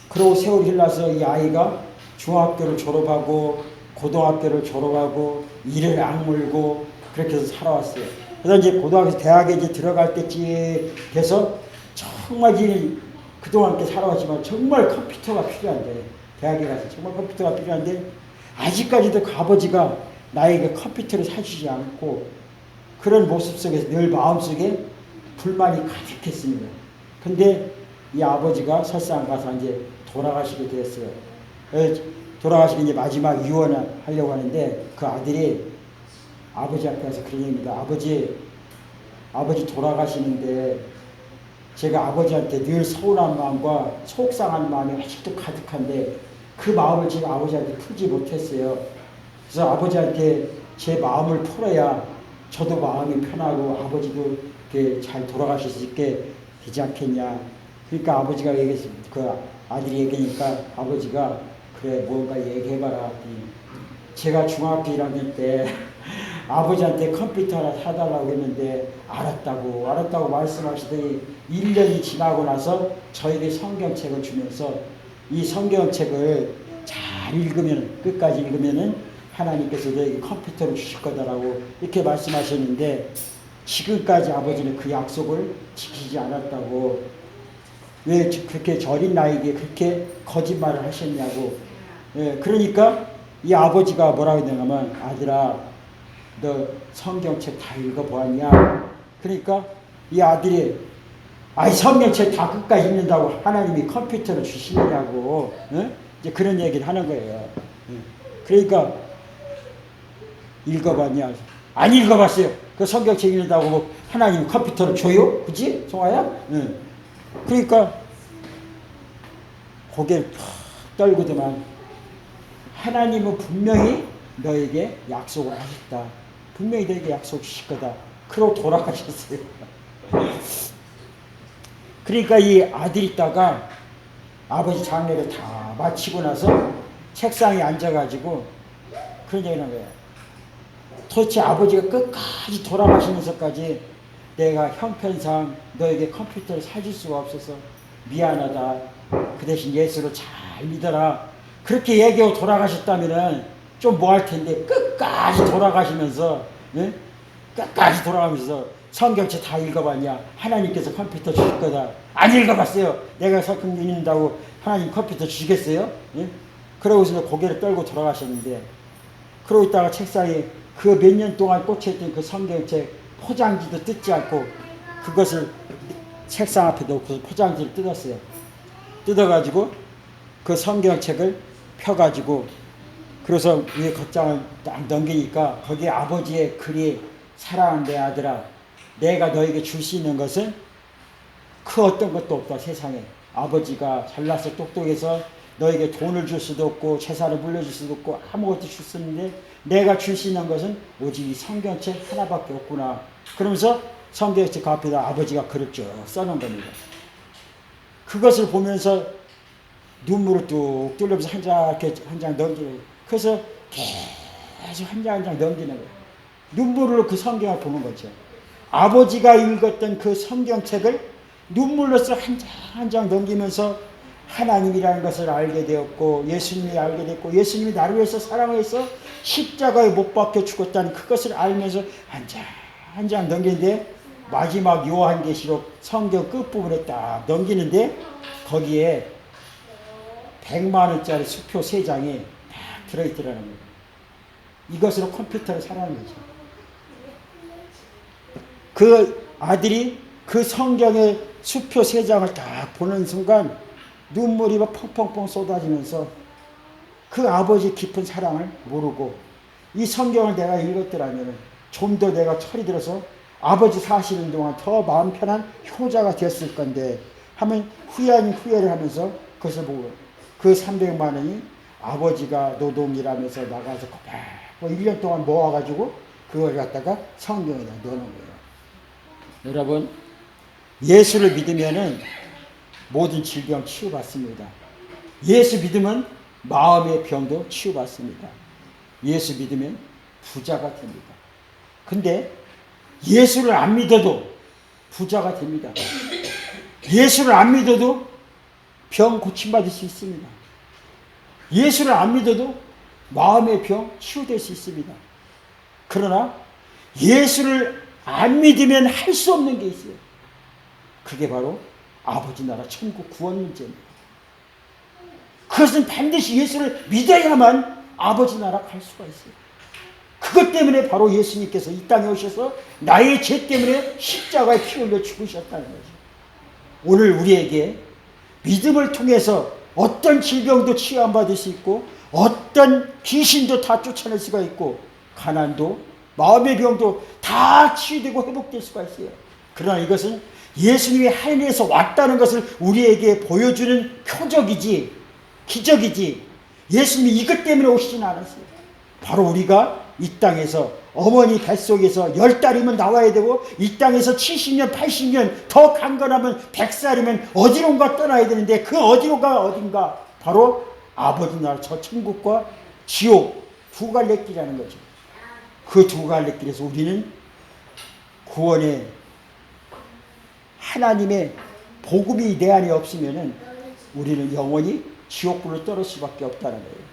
그러고 세월이 흘러서 이 아이가 중학교를 졸업하고 고등학교를 졸업하고 일을 악물고 그렇게 해서 살아왔어요. 그래서 이제 고등학교 대학에 이제 들어갈 때쯤 돼서 정말 그동안 이렇게 살아왔지만 정말 컴퓨터가 필요한데 대학에 가서 정말 컴퓨터가 필요한데 아직까지도 그 아버지가 나에게 컴퓨터를 사주지 않고 그런 모습 속에서 늘 마음속에 불만이 가득했습니다. 근데 이 아버지가 설상 가서 이제 돌아가시게 되었어요. 돌아가시기 이제 마지막 유언을 하려고 하는데 그 아들이 아버지 앞에 와서 그런 얘기입니다. 아버지 돌아가시는데 제가 아버지한테 늘 서운한 마음과 속상한 마음이 아직도 가득한데 그 마음을 제가 아버지한테 풀지 못했어요. 그래서 아버지한테 제 마음을 풀어야 저도 마음이 편하고 아버지도 이렇게 잘 돌아가실 수 있게 되지 않겠냐. 그러니까 아버지가 얘기했습니다. 그 아들이 얘기하니까 아버지가 그래 뭔가 얘기해봐라. 제가 중학교 1학년 때 아버지한테 컴퓨터 하나 사달라고 했는데 알았다고 말씀하시더니 1년이 지나고 나서 저에게 성경책을 주면서 이 성경책을 잘 읽으면 끝까지 읽으면은 하나님께서 너에게 컴퓨터를 주실 거다라고 이렇게 말씀하셨는데 지금까지 아버지는 그 약속을 지키지 않았다고 왜 그렇게 어린 나이에 그렇게 거짓말을 하셨냐고. 그러니까 이 아버지가 뭐라고 했냐면 아들아 너 성경책 다 읽어보았냐? 그러니까 이 아들이 성경책 다 끝까지 읽는다고 하나님이 컴퓨터를 주시느냐고 이제 그런 얘기를 하는 거예요. 그러니까 읽어봤냐? 안 읽어봤어요. 그 성경책 읽는다고 뭐 하나님이 컴퓨터를 줘요? 그치? 송아야? 그러니까 고개를 푹 떨구더만 하나님은 분명히 너에게 약속을 하셨다. 분명히 너에게 약속 주실 거다. 그러고 돌아가셨어요. 그러니까 이 아들이 있다가 아버지 장례를 다 마치고 나서 책상에 앉아가지고 그런 얘기를 하는 거예요. 도대체 아버지가 끝까지 돌아가시면서까지 내가 형편상 너에게 컴퓨터를 사줄 수가 없어서 미안하다. 그 대신 예수를 잘 믿어라. 그렇게 얘기하고 돌아가셨다면은 좀 뭐 할 텐데 끝까지 돌아가시면서, 예? 끝까지 돌아가면서 성경책 다 읽어봤냐? 하나님께서 컴퓨터 주실 거다. 안 읽어봤어요. 내가 성경 읽는다고 하나님 컴퓨터 주시겠어요? 예? 그러고서 고개를 떨고 돌아가셨는데, 그러고 있다가 책상에 그 몇 년 동안 꽂혀있던 그 성경책 포장지도 뜯지 않고 그것을 책상 앞에 놓고 포장지를 뜯었어요. 뜯어가지고 그 성경책을 펴가지고, 그래서 위에 겉장을 딱 넘기니까 거기에 아버지의 글이, 사랑하는 내 아들아, 내가 너에게 줄 수 있는 것은 그 어떤 것도 없다. 세상에 아버지가 잘나서 똑똑해서 너에게 돈을 줄 수도 없고 재산을 물려줄 수도 없고 아무것도 줄 수 없는데 내가 줄 수 있는 것은 오직 이 성경책 하나밖에 없구나. 그러면서 성경책 앞에다 아버지가 글을 쭉 써놓은 겁니다. 그것을 보면서 눈물을 뚝 뚫으면서 한 장 이렇게 한 장 넘기는 거예요. 그래서 계속 한 장 한 장 넘기는 거예요. 눈물로 그 성경을 보는 거죠. 아버지가 읽었던 그 성경책을 눈물로써 한 장 한 장 넘기면서 하나님이라는 것을 알게 되었고, 예수님이 알게 됐고, 예수님이 나를 위해서 사랑해서 십자가에 못 박혀 죽었다는 그것을 알면서 한 장 한 장 넘기는데, 마지막 요한계시록 성경 끝부분에 딱 넘기는데 거기에 100만 원짜리 수표 3장이 딱 들어있더라는 거예요. 이것으로 컴퓨터를 사라는 거죠. 그 아들이 그 성경의 수표 3장을 딱 보는 순간 눈물이 막 펑펑펑 쏟아지면서 그 아버지 깊은 사랑을 모르고, 이 성경을 내가 읽었더라면 좀 더 내가 철이 들어서 아버지 사시는 동안 더 마음 편한 효자가 됐을 건데 하면 후회 아닌 후회를 하면서 그것을 보고, 그 300만 원이 아버지가 노동일하면서 나가서 뭐 1년 동안 모아가지고 그걸 갖다가 성경에다 넣어놓은 거예요. 여러분, 예수를 믿으면은 모든 질병 치유받습니다. 예수 믿으면 마음의 병도 치유받습니다. 예수 믿으면 부자가 됩니다. 근데 예수를 안 믿어도 부자가 됩니다. 예수를 안 믿어도 병 고침받을 수 있습니다. 예수를 안 믿어도 마음의 병 치유될 수 있습니다. 그러나 예수를 안 믿으면 할 수 없는 게 있어요. 그게 바로 아버지 나라 천국 구원 문제입니다. 그것은 반드시 예수를 믿어야만 아버지 나라 갈 수가 있어요. 그것 때문에 바로 예수님께서 이 땅에 오셔서 나의 죄 때문에 십자가에 피 흘려 죽으셨다는 거죠. 오늘 우리에게 믿음을 통해서 어떤 질병도 치유 안 받을 수 있고, 어떤 귀신도 다 쫓아낼 수가 있고, 가난도 마음의 병도 다 치유되고 회복될 수가 있어요. 그러나 이것은 예수님이 하늘에서 왔다는 것을 우리에게 보여주는 표적이지, 기적이지, 예수님이 이것 때문에 오시진 않았어요. 바로 우리가 이 땅에서 어머니 뱃속에서 10달이면 나와야 되고, 이 땅에서 70년 80년 더 강건하면 100살이면 어디론가 떠나야 되는데, 그 어디로가 어딘가 바로 아버지 나라 저 천국과 지옥 두 갈래 길이라는 거죠. 그 두 갈래 길에서 우리는 구원의 하나님의 복음이 내 안에 없으면은 우리는 영원히 지옥불로 떨어질 수밖에 없다는 거예요.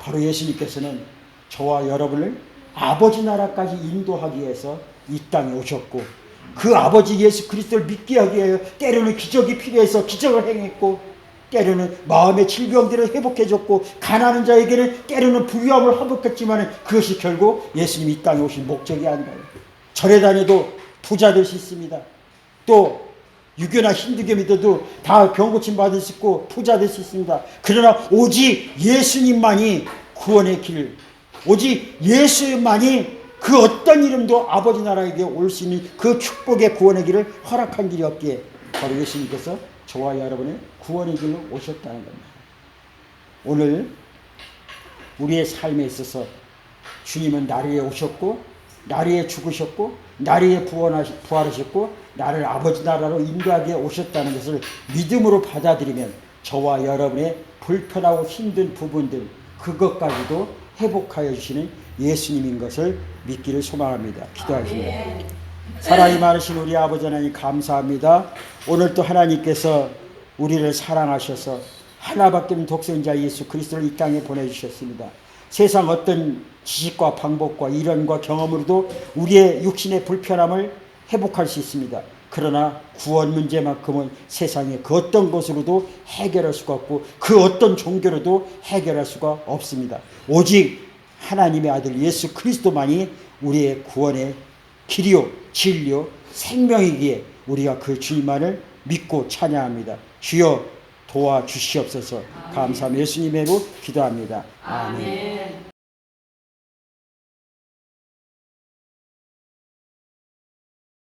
바로 예수님께서는 저와 여러분을 아버지 나라까지 인도하기 위해서 이 땅에 오셨고, 그 아버지 예수 그리스도를 믿게 하기 위해 때로는 기적이 필요해서 기적을 행했고, 때로는 마음의 질병들을 회복해줬고, 가난한 자에게는 때로는 부유함을 회복했지만 그것이 결국 예수님이 이 땅에 오신 목적이 아니라요. 절에 다녀도 부자 될 수 있습니다. 또 유교나 힌두교 믿어도 다 병 고침 받을 수 있고 부자 될 수 있습니다. 그러나 오직 예수님만이 구원의 길, 오직 예수만이 그 어떤 이름도 아버지 나라에게 올 수 있는 그 축복의 구원의 길을 허락한 길이 없기에 바로 예수님께서 저와 여러분의 구원의 길로 오셨다는 겁니다. 오늘 우리의 삶에 있어서 주님은 나를 위해 오셨고, 나를 위해 죽으셨고, 나를 위해 부활하셨고, 나를 아버지 나라로 인도하게 오셨다는 것을 믿음으로 받아들이면 저와 여러분의 불편하고 힘든 부분들, 그것까지도 회복하여 주시는 예수님인 것을 믿기를 소망합니다. 기도하겠습니다. 사랑이 많으신 우리 아버지 하나님 감사합니다. 오늘 또 하나님께서 우리를 사랑하셔서 하나밖에 없는 독생자 예수 그리스도를 이 땅에 보내주셨습니다. 세상 어떤 지식과 방법과 이론과 경험으로도 우리의 육신의 불편함을 회복할 수 있습니다. 그러나 구원 문제만큼은 세상의 그 어떤 것으로도 해결할 수가 없고 그 어떤 종교로도 해결할 수가 없습니다. 오직 하나님의 아들 예수 그리스도만이 우리의 구원의 길이요 진리요 생명이기에 우리가 그 주님만을 믿고 찬양합니다. 주여 도와주시옵소서. 감사하며 예수님의로 기도합니다. 아멘.